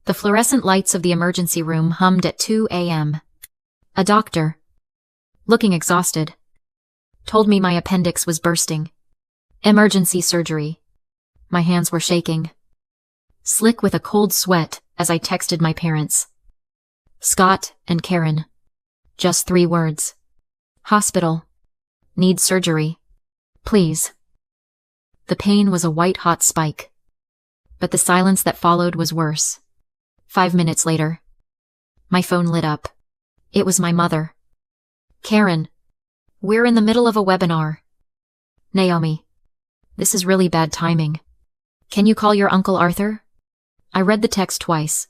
The fluorescent lights of the emergency room hummed at 2 a.m. A doctor, looking exhausted, told me my appendix was bursting. Emergency surgery. My hands were shaking, slick with a cold sweat as I texted my parents. Scott and Karen. Just 3 words. Hospital. Need surgery. Please. The pain was a white-hot spike. But the silence that followed was worse. 5 minutes later, my phone lit up. It was my mother. Karen, we're in the middle of a webinar. Naomi, this is really bad timing. Can you call your Uncle Arthur? I read the text twice.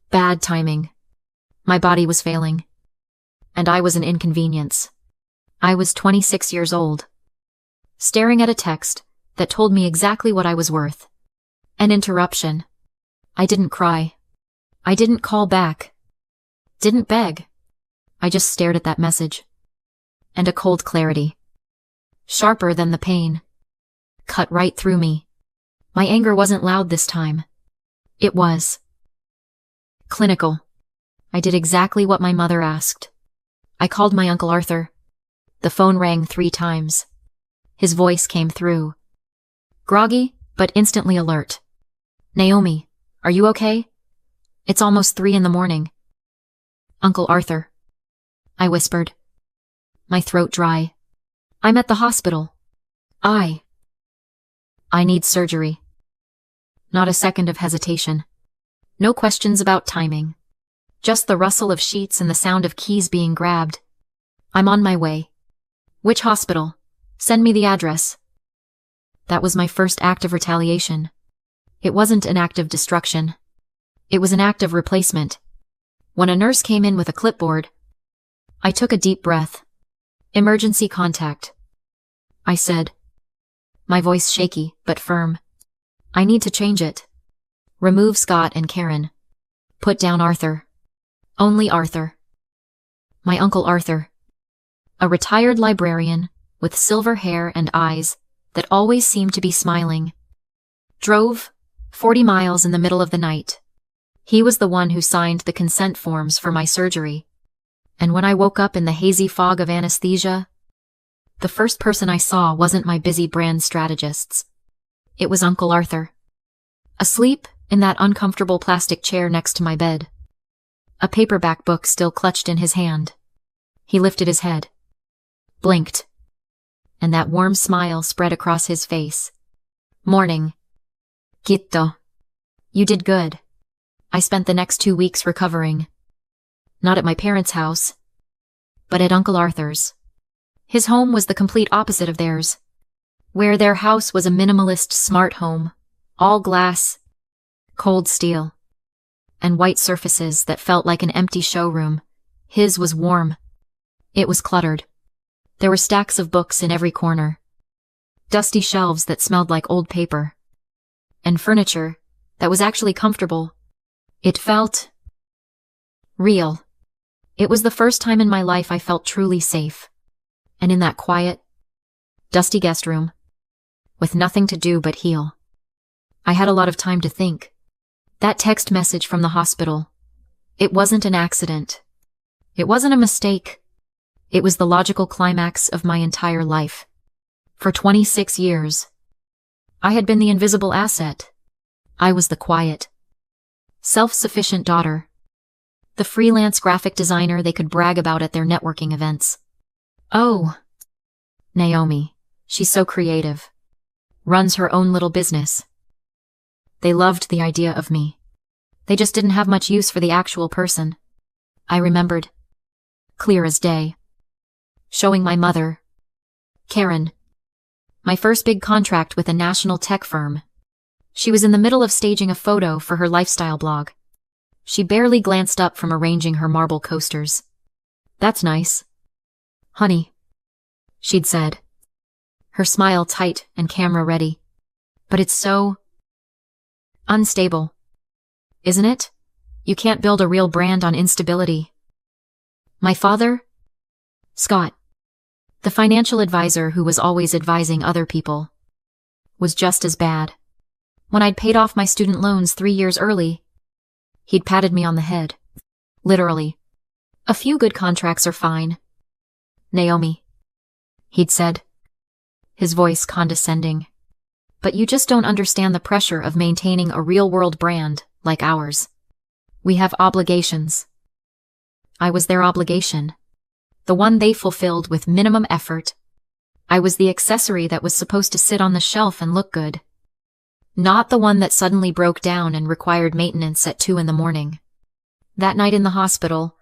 Bad timing. My body was failing. And I was an inconvenience. I was 26 years old. Staring at a text that told me exactly what I was worth. An interruption. I didn't cry. I didn't call back. Didn't beg. I just stared at that message. And a cold clarity, sharper than the pain, cut right through me. My anger wasn't loud this time. It was clinical. I did exactly what my mother asked. I called my Uncle Arthur. The phone rang 3 times. His voice came through. Groggy, but instantly alert. Naomi, are you okay? It's almost 3 in the morning. Uncle Arthur, I whispered, my throat dry. I'm at the hospital. I need surgery. Not a second of hesitation. No questions about timing. Just the rustle of sheets and the sound of keys being grabbed. I'm on my way. Which hospital? Send me the address. That was my first act of retaliation. It wasn't an act of destruction. It was an act of replacement. When a nurse came in with a clipboard, I took a deep breath. Emergency contact, I said, my voice shaky but firm. I need to change it. Remove Scott and Karen. Put down Arthur. Only Arthur. My Uncle Arthur. A retired librarian with silver hair and eyes that always seemed to be smiling. Drove 40 miles in the middle of the night. He was the one who signed the consent forms for my surgery. And when I woke up in the hazy fog of anesthesia, the first person I saw wasn't my busy brand strategists. It was Uncle Arthur. Asleep in that uncomfortable plastic chair next to my bed. A paperback book still clutched in his hand. He lifted his head. Blinked. And that warm smile spread across his face. Morning. Gitto. You did good. I spent the next 2 weeks recovering. Not at my parents' house, but at Uncle Arthur's. His home was the complete opposite of theirs. Where their house was a minimalist smart home, all glass, cold steel, and white surfaces that felt like an empty showroom, his was warm. It was cluttered. There were stacks of books in every corner. Dusty shelves that smelled like old paper. And furniture that was actually comfortable. It felt real. It was the first time in my life I felt truly safe. And in that quiet, dusty guest room, with nothing to do but heal, I had a lot of time to think. That text message from the hospital, it wasn't an accident. It wasn't a mistake. It was the logical climax of my entire life. For 26 years, I had been the invisible asset. I was the quiet, self-sufficient daughter. The freelance graphic designer they could brag about at their networking events. Oh, Naomi, she's so creative. Runs her own little business. They loved the idea of me. They just didn't have much use for the actual person. I remembered. Clear as day. Showing my mother, Karen, my first big contract with a national tech firm. She was in the middle of staging a photo for her lifestyle blog. She barely glanced up from arranging her marble coasters. That's nice. Honey, she'd said. Her smile tight and camera ready. But it's so unstable. Isn't it? You can't build a real brand on instability. My father? Scott, the financial advisor who was always advising other people, was just as bad. When I'd paid off my student loans 3 years early, He'd patted me on the head. Literally. A few good contracts are fine. Naomi, he'd said, his voice condescending. But you just don't understand the pressure of maintaining a real-world brand like ours. We have obligations. I was their obligation. The one they fulfilled with minimum effort. I was the accessory that was supposed to sit on the shelf and look good. Not the one that suddenly broke down and required maintenance at 2 a.m. That night in the hospital,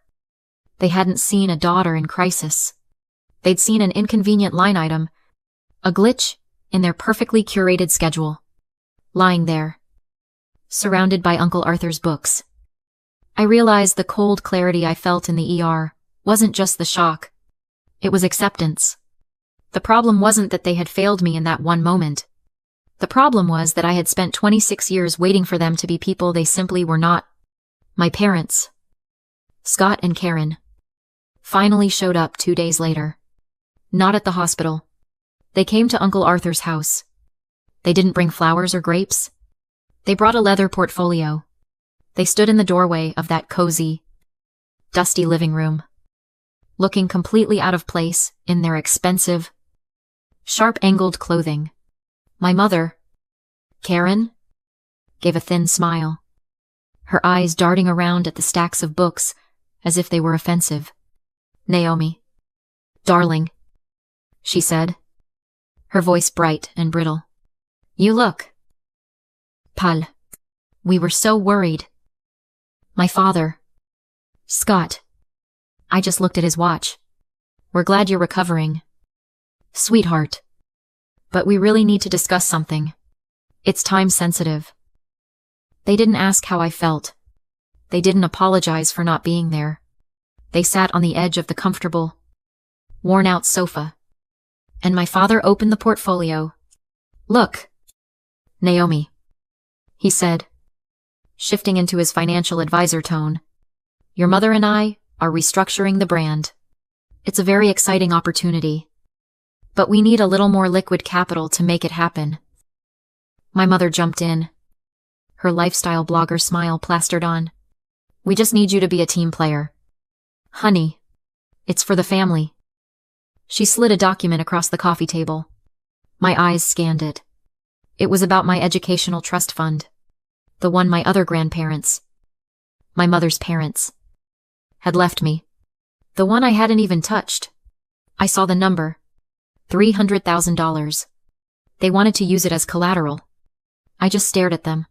they hadn't seen a daughter in crisis. They'd seen an inconvenient line item, a glitch in their perfectly curated schedule. Lying there, surrounded by Uncle Arthur's books. I realized the cold clarity I felt in the ER wasn't just the shock. It was acceptance. The problem wasn't that they had failed me in that one moment. The problem was that I had spent 26 years waiting for them to be people they simply were not. My parents, Scott and Karen, finally showed up 2 days later. Not at the hospital. They came to Uncle Arthur's house. They didn't bring flowers or grapes. They brought a leather portfolio. They stood in the doorway of that cozy, dusty living room, looking completely out of place in their expensive, sharp-angled clothing. My mother, Karen, gave a thin smile, her eyes darting around at the stacks of books as if they were offensive. Naomi, darling, she said, her voice bright and brittle. You look pale. We were so worried. My father, Scott. I just looked at his watch. We're glad you're recovering, sweetheart. But we really need to discuss something. It's time sensitive. They didn't ask how I felt. They didn't apologize for not being there. They sat on the edge of the comfortable, worn-out sofa. And my father opened the portfolio. Look, Naomi, he said, shifting into his financial advisor tone. Your mother and I are restructuring the brand. It's a very exciting opportunity. But we need a little more liquid capital to make it happen. My mother jumped in, her lifestyle blogger smile plastered on. We just need you to be a team player. Honey, it's for the family. She slid a document across the coffee table. My eyes scanned it. It was about my educational trust fund. The one my other grandparents, my mother's parents, had left me. The one I hadn't even touched. I saw the number. $300,000. They wanted to use it as collateral. I just stared at them.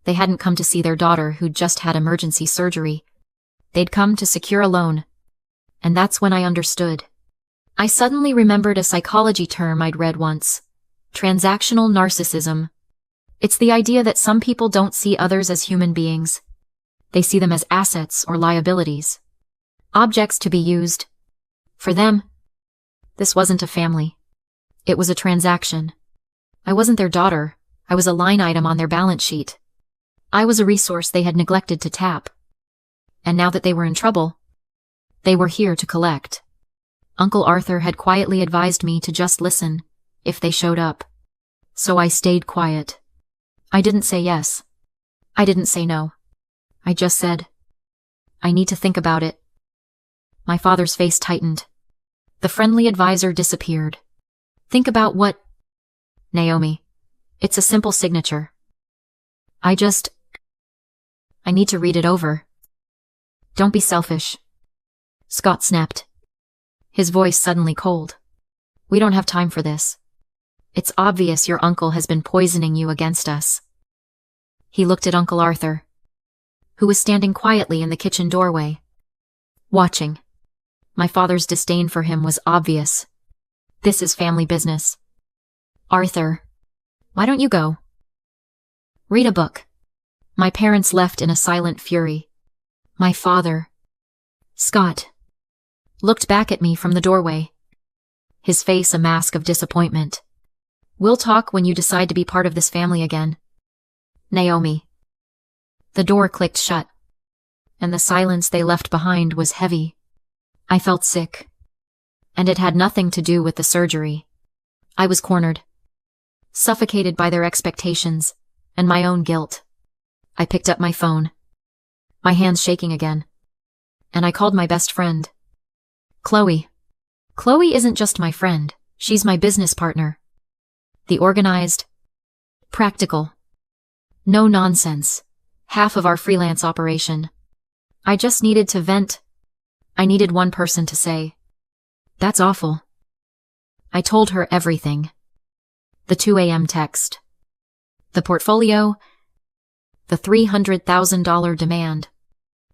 They hadn't come to see their daughter who'd just had emergency surgery. They'd come to secure a loan. And that's when I understood. I suddenly remembered a psychology term I'd read once. Transactional narcissism. It's the idea that some people don't see others as human beings. They see them as assets or liabilities. Objects to be used. For them, this wasn't a family. It was a transaction. I wasn't their daughter. I was a line item on their balance sheet. I was a resource they had neglected to tap. And now that they were in trouble, they were here to collect. Uncle Arthur had quietly advised me to just listen, if they showed up. So I stayed quiet. I didn't say yes. I didn't say no. I just said, I need to think about it. My father's face tightened. The friendly advisor disappeared. Think about what? Naomi. It's a simple signature. I need to read it over. Don't be selfish. Scott snapped, his voice suddenly cold. We don't have time for this. It's obvious your uncle has been poisoning you against us. He looked at Uncle Arthur, who was standing quietly in the kitchen doorway, watching. My father's disdain for him was obvious. This is family business. Arthur, why don't you go? Read a book. My parents left in a silent fury. My father, Scott, looked back at me from the doorway, his face a mask of disappointment. We'll talk when you decide to be part of this family again. Naomi. The door clicked shut, and the silence they left behind was heavy. I felt sick. And it had nothing to do with the surgery. I was cornered, suffocated by their expectations and my own guilt. I picked up my phone. My hands shaking again. And I called my best friend. Chloe. Chloe isn't just my friend, she's my business partner. The organized, practical, no nonsense, half of our freelance operation. I just needed to vent. I needed one person to say, "That's awful." I told her everything. The 2 a.m. text. The portfolio. The $300,000 demand.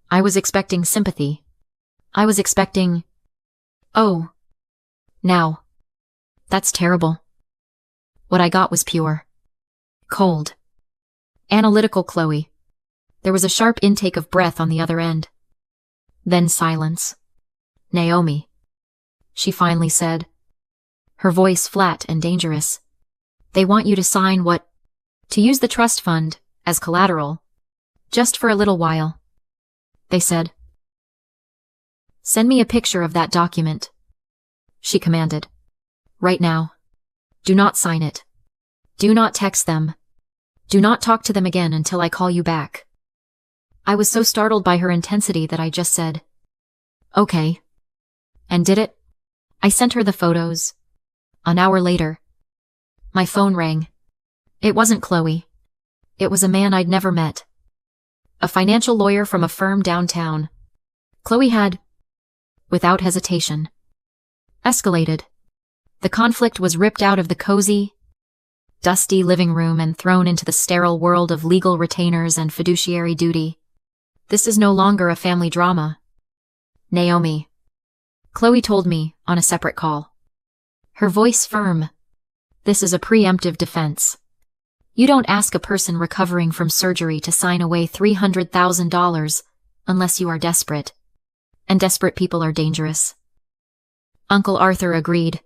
I was expecting sympathy. I was expecting, "Oh, now. That's terrible." What I got was pure, cold, analytical Chloe. There was a sharp intake of breath on the other end. Then silence. "Naomi," she finally said, her voice flat and dangerous. "They want you to sign what? To use the trust fund as collateral. Just for a little while," they said. "Send me a picture of that document," she commanded. "Right now. Do not sign it. Do not text them. Do not talk to them again until I call you back." I was so startled by her intensity that I just said, "Okay." And did it. I sent her the photos. An hour later, my phone rang. It wasn't Chloe. It was a man I'd never met. A financial lawyer from a firm downtown. Chloe had, without hesitation, escalated. The conflict was ripped out of the cozy, dusty living room and thrown into the sterile world of legal retainers and fiduciary duty. This is no longer a family drama. "Naomi," Chloe told me on a separate call. Her voice firm. "This is a preemptive defense. You don't ask a person recovering from surgery to sign away $300,000 unless you are desperate. And desperate people are dangerous." Uncle Arthur agreed.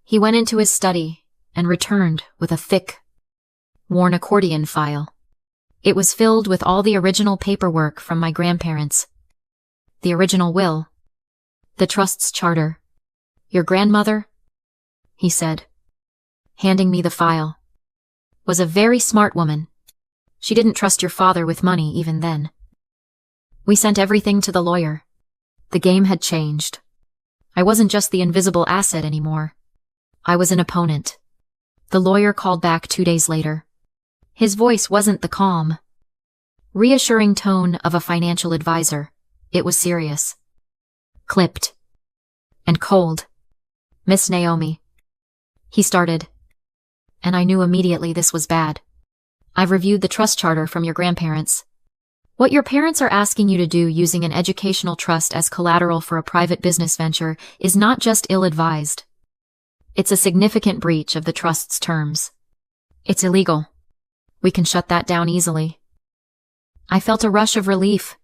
He went into his study and returned with a thick, worn accordion file. It was filled with all the original paperwork from my grandparents. The original will. The trust's charter. "Your grandmother," he said, handing me the file, "was a very smart woman. She didn't trust your father with money even then." We sent everything to the lawyer. The game had changed. I wasn't just the invisible asset anymore. I was an opponent. The lawyer called back 2 days later. His voice wasn't the calm, reassuring tone of a financial advisor. It was serious. Clipped. And cold. "Miss Naomi," he started. And I knew immediately this was bad. "I've reviewed the trust charter from your grandparents. What your parents are asking you to do using an educational trust as collateral for a private business venture is not just ill-advised. It's a significant breach of the trust's terms. It's illegal. We can shut that down easily." I felt a rush of relief.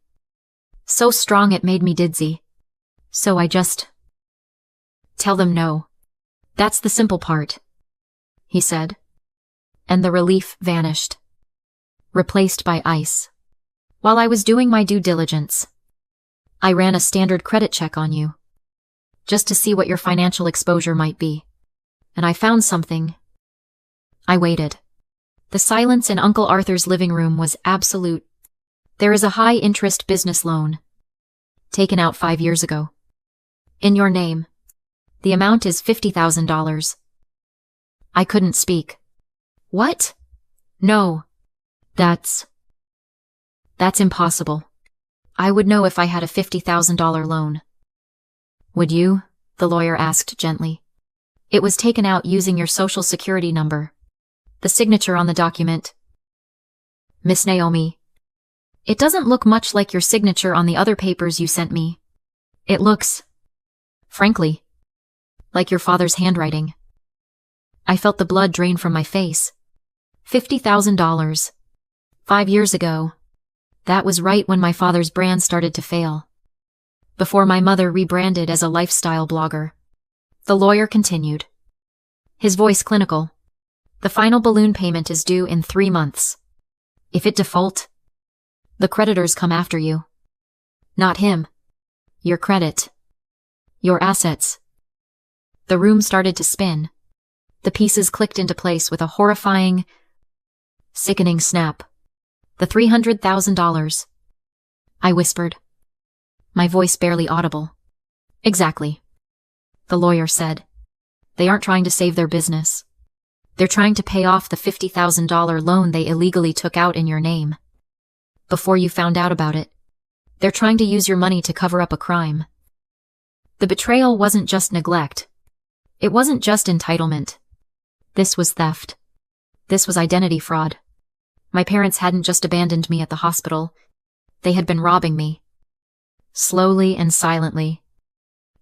So strong it made me dizzy. So I just... "Tell them no. That's the simple part," he said. And the relief vanished. Replaced by ice. While I was doing my due diligence, I ran a standard credit check on you, just to see what your financial exposure might be. And I found something. I waited. The silence in Uncle Arthur's living room was absolute. There is a high-interest business loan, taken out 5 years ago. In your name. The amount is $50,000. I couldn't speak. "What? No. That's impossible. I would know if I had a $50,000 loan." "Would you?" the lawyer asked gently. "It was taken out using your social security number. The signature on the document." "Miss Naomi, it doesn't look much like your signature on the other papers you sent me. It looks, frankly, like your father's handwriting." I felt the blood drain from my face. $50,000. 5 years ago. That was right when my father's brand started to fail. Before my mother rebranded as a lifestyle blogger. The lawyer continued. His voice clinical. "The final balloon payment is due in 3 months. If it default, the creditors come after you. Not him. Your credit. Your assets." The room started to spin. The pieces clicked into place with a horrifying, sickening snap. The $300,000. I whispered, my voice barely audible. Exactly. The lawyer said. They aren't trying to save their business. They're trying to pay off the $50,000 loan they illegally took out in your name. Before you found out about it, they're trying to use your money to cover up a crime. The betrayal wasn't just neglect. It wasn't just entitlement. This was theft. This was identity fraud. My parents hadn't just abandoned me at the hospital. They had been robbing me. Slowly and silently.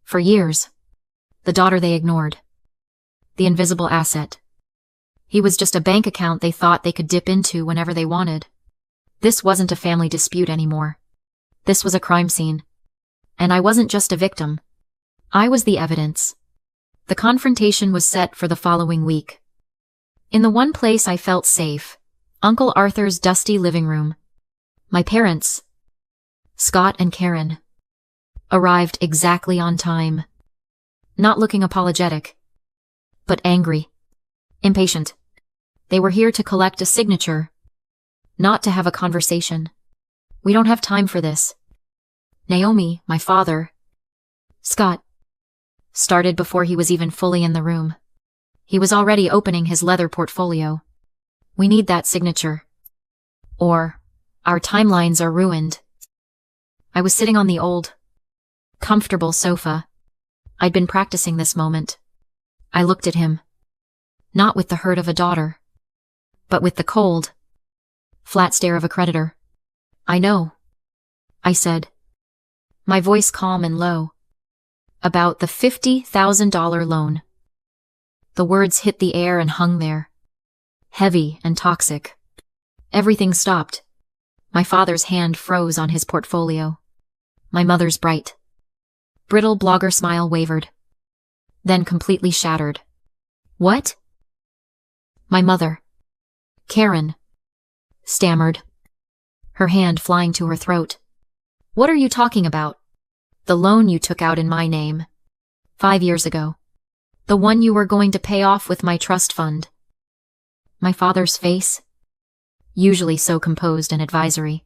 For years. The daughter they ignored. The invisible asset. He was just a bank account they thought they could dip into whenever they wanted. This wasn't a family dispute anymore. This was a crime scene. And I wasn't just a victim. I was the evidence. The confrontation was set for the following week. In the one place I felt safe, Uncle Arthur's dusty living room. My parents, Scott and Karen, arrived exactly on time. Not looking apologetic, but angry, impatient. They were here to collect a signature, not to have a conversation. We don't have time for this. Naomi, my father, Scott, started before he was even fully in the room. He was already opening his leather portfolio. We need that signature. Or our timelines are ruined. I was sitting on the old, comfortable sofa. I'd been practicing this moment. I looked at him. Not with the hurt of a daughter, but with the cold, flat stare of a creditor. I know, I said, my voice calm and low. About the $50,000 loan. The words hit the air and hung there. Heavy and toxic. Everything stopped. My father's hand froze on his portfolio. My mother's bright, brittle blogger smile wavered. Then completely shattered. What? My mother, Karen, stammered, her hand flying to her throat. What are you talking about? The loan you took out in my name. 5 years ago. The one you were going to pay off with my trust fund. My father's face, usually so composed and advisory,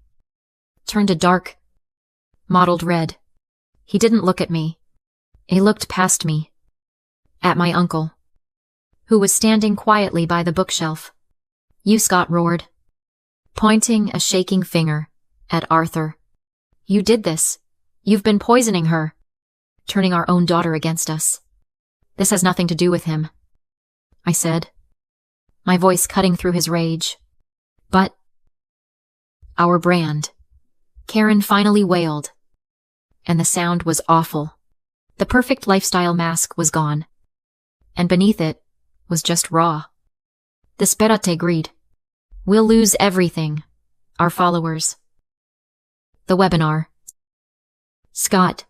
turned a dark, mottled red. He didn't look at me. He looked past me. At my uncle, who was standing quietly by the bookshelf. You, Scott roared, pointing a shaking finger at Arthur. You did this. You've been poisoning her, turning our own daughter against us. This has nothing to do with him, I said, my voice cutting through his rage. But our brand, Karen finally wailed, and the sound was awful. The perfect lifestyle mask was gone, and beneath it was just raw. Disperate greed. We'll lose everything. Our followers. The webinar. Scott.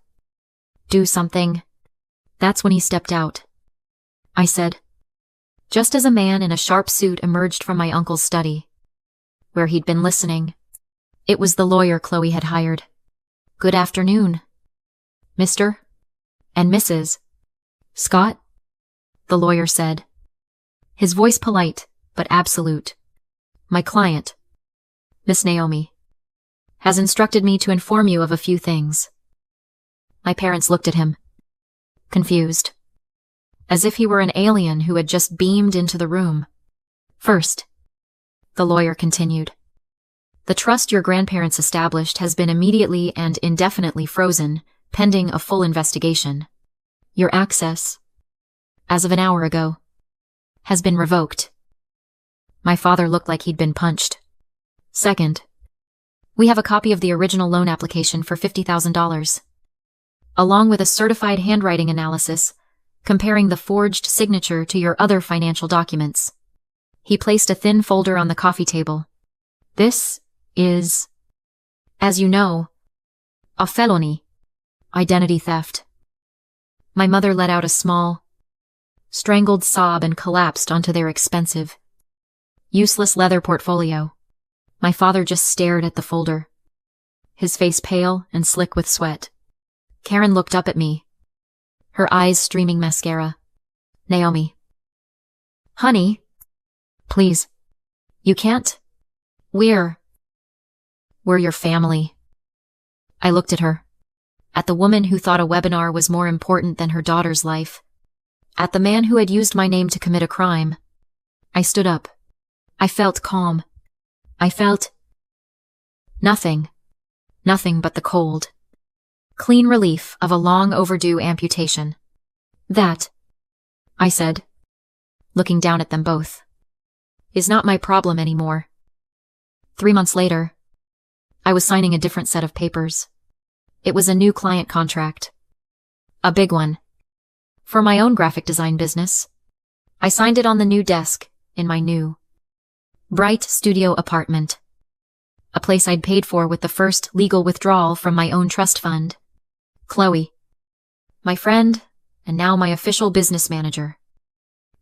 Do something. That's when he stepped out. I said, just as a man in a sharp suit emerged from my uncle's study, where he'd been listening. It was the lawyer Chloe had hired. Good afternoon, Mr. and Mrs. Scott, the lawyer said, his voice polite but absolute. My client, Miss Naomi, has instructed me to inform you of a few things. My parents looked at him, confused, as if he were an alien who had just beamed into the room. First, the lawyer continued, the trust your grandparents established has been immediately and indefinitely frozen, pending a full investigation. Your access, as of an hour ago, has been revoked. My father looked like he'd been punched. Second, we have a copy of the original loan application for $50,000, along with a certified handwriting analysis, comparing the forged signature to your other financial documents. He placed a thin folder on the coffee table. This is, as you know, a felony. Identity theft. My mother let out a small, strangled sob and collapsed onto their expensive, useless leather portfolio. My father just stared at the folder, his face pale and slick with sweat. Karen looked up at me, her eyes streaming mascara. Naomi. Honey. Please. You can't. We're your family. I looked at her. At the woman who thought a webinar was more important than her daughter's life. At the man who had used my name to commit a crime. I stood up. I felt calm. I felt nothing. Nothing but the cold, clean relief of a long overdue amputation. That, I said, looking down at them both, is not my problem anymore. 3 months later, I was signing a different set of papers. It was a new client contract. A big one. For my own graphic design business. I signed it on the new desk in my new, bright studio apartment. A place I'd paid for with the first legal withdrawal from my own trust fund. Chloe, my friend, and now my official business manager,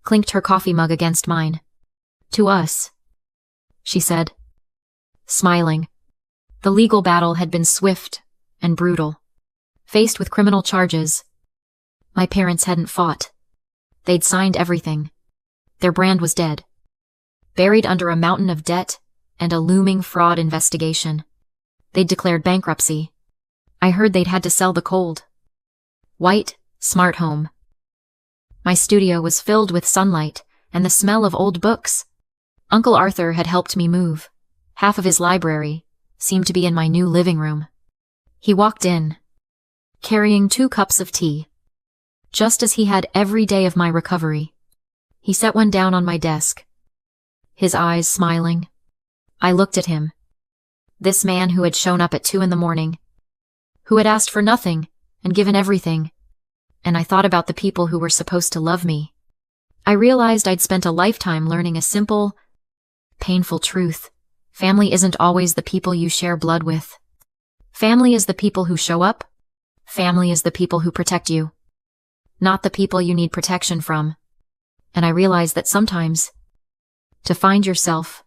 clinked her coffee mug against mine. To us, she said, smiling. The legal battle had been swift and brutal. Faced with criminal charges, my parents hadn't fought. They'd signed everything. Their brand was dead. Buried under a mountain of debt and a looming fraud investigation. They'd declared bankruptcy. I heard they'd had to sell the cold, white, smart home. My studio was filled with sunlight and the smell of old books. Uncle Arthur had helped me move. Half of his library seemed to be in my new living room. He walked in, carrying 2 cups of tea, just as he had every day of my recovery. He set one down on my desk, his eyes smiling. I looked at him. This man who had shown up at 2 a.m, who had asked for nothing and given everything. And I thought about the people who were supposed to love me. I realized I'd spent a lifetime learning a simple, painful truth. Family isn't always the people you share blood with. Family is the people who show up. Family is the people who protect you, not the people you need protection from. And I realized that sometimes, to find yourself,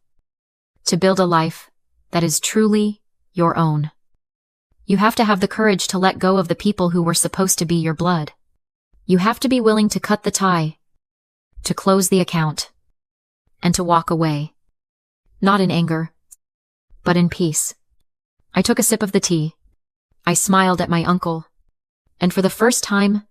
to build a life that is truly your own, you have to have the courage to let go of the people who were supposed to be your blood. You have to be willing to cut the tie, to close the account, and to walk away. Not in anger, but in peace. I took a sip of the tea. I smiled at my uncle, and for the first time,